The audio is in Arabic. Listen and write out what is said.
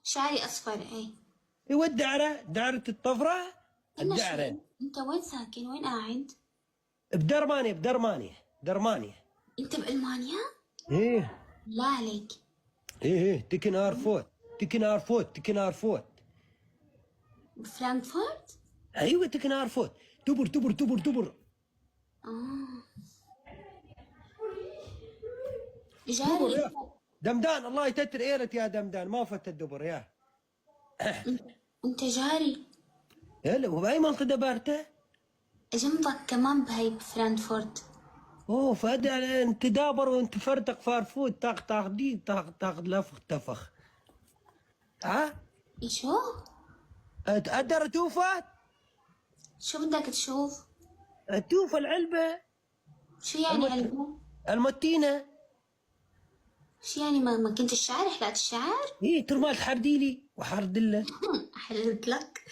شعري أصفر إيه. ايوه الدعرة، دعرة الطفرة. أنا الدعرة. أنت وين ساكن؟ وين قاعد؟ بدرمانية بدرمانية درمانية. أنت بألمانيا؟ ايه لا عليك. ايه تكن ارفوت تكن ارفوت تكن ارفوت. بفرانكفورت؟ ايوه تكن ارفوت. تبر تبر تبر تبر. آه. دبر جاري يا دمدان، الله يتتر ايرت يا دمدان، ما فت الدبر يا. أنت جاري هلا وباي منطقة دبرته؟ جنبك كمان بهي بفرانكفورت. اوه فادع انت دابر وانت فرتق فارفوت طاق طاق دي طاق طاق لفخ تفخ. ها؟ شو؟ ادر توفت؟ شو بدك تشوف؟ توفى العلبة. شو يعني علبة؟ المتينة. شو يعني ما كنت الشعر حلقت الشعر؟ ايه ترمال تحرديلي وحردله. أحللت لك.